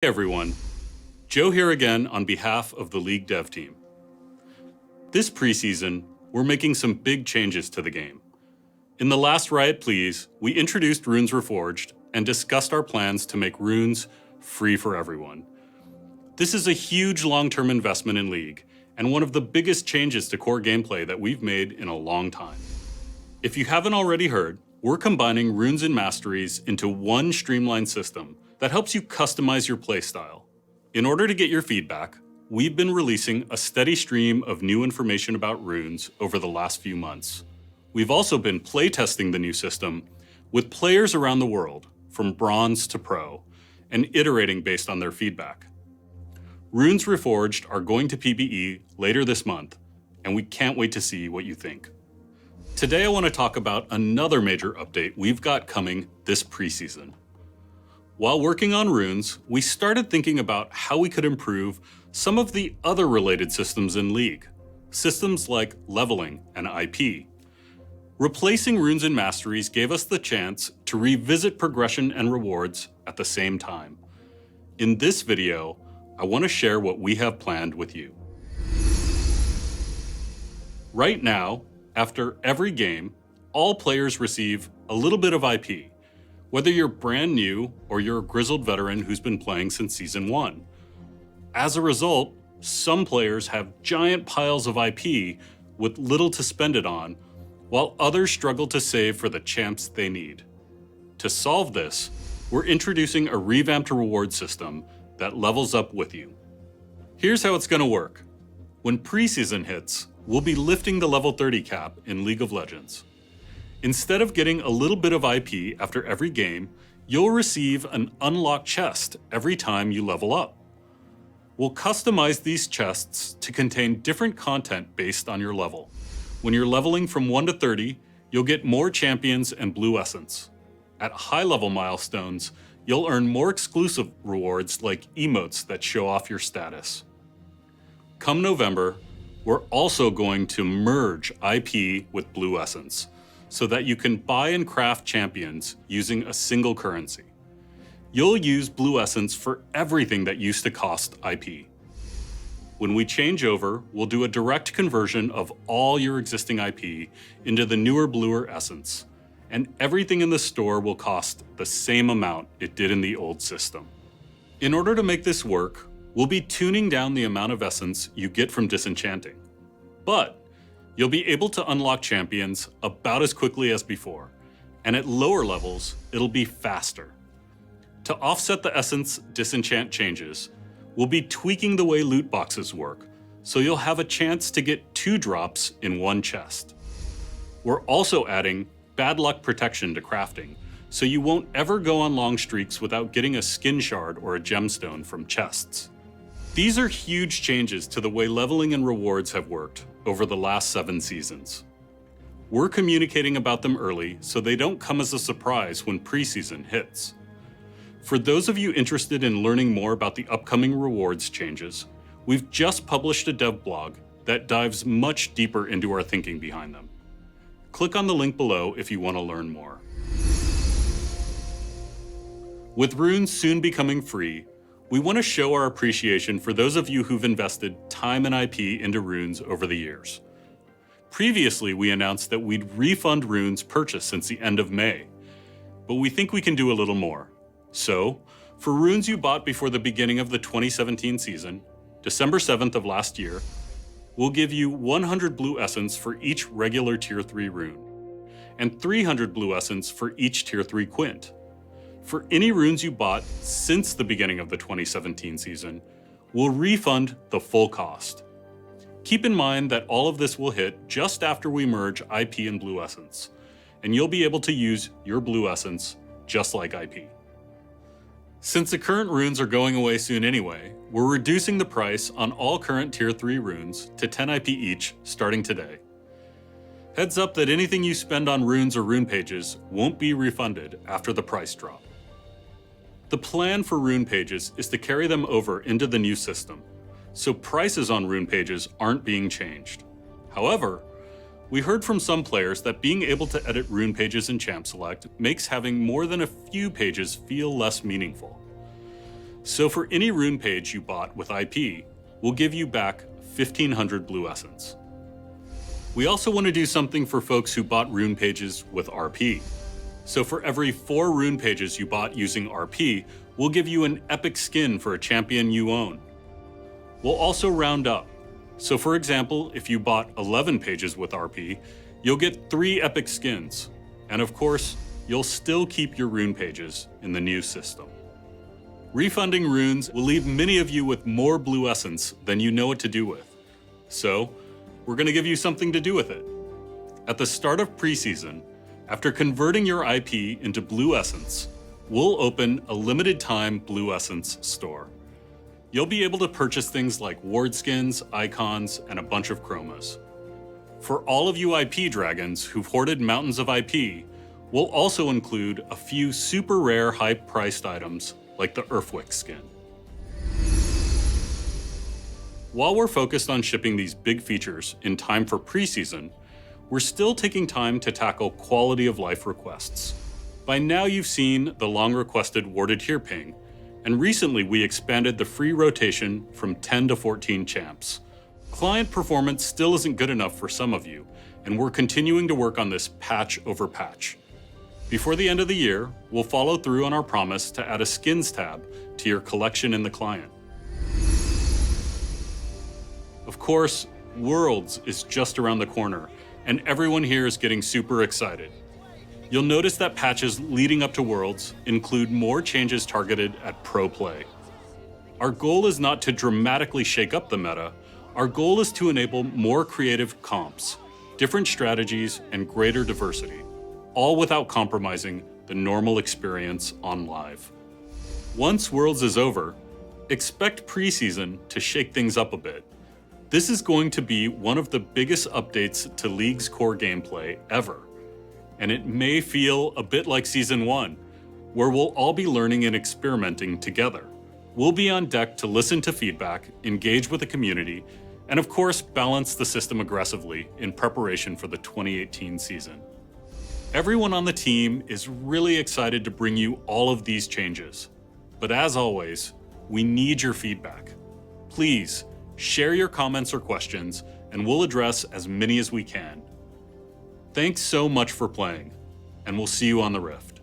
Hey everyone, Joe here again on behalf of the League dev team. This preseason, we're making some big changes to the game. In the last Riot Please, we introduced Runes Reforged and discussed our plans to make runes free for everyone. This is a huge long-term investment in League, and one of the biggest changes to core gameplay that we've made in a long time. If you haven't already heard, we're combining runes and masteries into one streamlined system that helps you customize your playstyle. In order to get your feedback, we've been releasing a steady stream of new information about runes over the last few months. We've also been playtesting the new system with players around the world, from bronze to pro, and iterating based on their feedback. Runes Reforged are going to PBE later this month, and we can't wait to see what you think. Today I want to talk about another major update we've got coming this preseason. While working on runes, we started thinking about how we could improve some of the other related systems in League, systems like leveling and IP. Replacing runes and masteries gave us the chance to revisit progression and rewards at the same time. In this video, I want to share what we have planned with you. Right now, after every game, all players receive a little bit of IP. Whether you're brand new or you're a grizzled veteran who's been playing since Season 1. As a result, some players have giant piles of IP with little to spend it on, while others struggle to save for the champs they need. To solve this, we're introducing a revamped reward system that levels up with you. Here's how it's going to work. When preseason hits, we'll be lifting the level 30 cap in League of Legends. Instead of getting a little bit of IP after every game, you'll receive an unlocked chest every time you level up. We'll customize these chests to contain different content based on your level. When you're leveling from 1 to 30, you'll get more champions and blue essence. At high level milestones, you'll earn more exclusive rewards like emotes that show off your status. Come November, we're also going to merge IP with blue essence, so that you can buy and craft champions using a single currency. You'll use blue essence for everything that used to cost IP. When we change over, we'll do a direct conversion of all your existing IP into the newer bluer essence, and everything in the store will cost the same amount it did in the old system. In order to make this work, we'll be tuning down the amount of essence you get from disenchanting. But you'll be able to unlock champions about as quickly as before, and at lower levels, it'll be faster. To offset the essence disenchant changes, we'll be tweaking the way loot boxes work, so you'll have a chance to get 2 drops in one chest. We're also adding bad luck protection to crafting, so you won't ever go on long streaks without getting a skin shard or a gemstone from chests. These are huge changes to the way leveling and rewards have worked over the last 7 seasons. We're communicating about them early so they don't come as a surprise when preseason hits. For those of you interested in learning more about the upcoming rewards changes, we've just published a dev blog that dives much deeper into our thinking behind them. Click on the link below if you want to learn more. With runes soon becoming free, we want to show our appreciation for those of you who've invested time and IP into runes over the years. Previously, we announced that we'd refund runes purchased since the end of May, but we think we can do a little more. So, for runes you bought before the beginning of the 2017 season, December 7th of last year, we'll give you 100 blue essence for each regular Tier 3 rune, and 300 blue essence for each Tier 3 quint. For any runes you bought since the beginning of the 2017 season, we'll refund the full cost. Keep in mind that all of this will hit just after we merge IP and blue essence, and you'll be able to use your blue essence just like IP. Since the current runes are going away soon anyway, we're reducing the price on all current Tier 3 runes to 10 IP each starting today. Heads up that anything you spend on runes or rune pages won't be refunded after the price drop. The plan for rune pages is to carry them over into the new system, so prices on rune pages aren't being changed. However, we heard from some players that being able to edit rune pages in Champ Select makes having more than a few pages feel less meaningful. So for any rune page you bought with IP, we'll give you back 1,500 blue essence. We also want to do something for folks who bought rune pages with RP. So for every 4 rune pages you bought using RP, we'll give you an epic skin for a champion you own. We'll also round up. So for example, if you bought 11 pages with RP, you'll get 3 epic skins. And of course, you'll still keep your rune pages in the new system. Refunding runes will leave many of you with more blue essence than you know what to do with. So, we're going to give you something to do with it. At the start of preseason, after converting your IP into blue essence, we'll open a limited time blue essence store. You'll be able to purchase things like ward skins, icons, and a bunch of chromas. For all of you IP dragons who've hoarded mountains of IP, we'll also include a few super rare high-priced items like the Earthwick skin. While we're focused on shipping these big features in time for preseason, we're still taking time to tackle quality of life requests. By now you've seen the long-requested warded here ping, and recently we expanded the free rotation from 10 to 14 champs. Client performance still isn't good enough for some of you, and we're continuing to work on this patch over patch. Before the end of the year, we'll follow through on our promise to add a skins tab to your collection in the client. Of course, Worlds is just around the corner, and everyone here is getting super excited. You'll notice that patches leading up to Worlds include more changes targeted at pro play. Our goal is not to dramatically shake up the meta, our goal is to enable more creative comps, different strategies, and greater diversity, all without compromising the normal experience on live. Once Worlds is over, expect preseason to shake things up a bit. This is going to be one of the biggest updates to League's core gameplay ever. And it may feel a bit like Season 1, where we'll all be learning and experimenting together. We'll be on deck to listen to feedback, engage with the community, and of course balance the system aggressively in preparation for the 2018 season. Everyone on the team is really excited to bring you all of these changes. But as always, we need your feedback. Please, share your comments or questions, and we'll address as many as we can. Thanks so much for playing, and we'll see you on the Rift.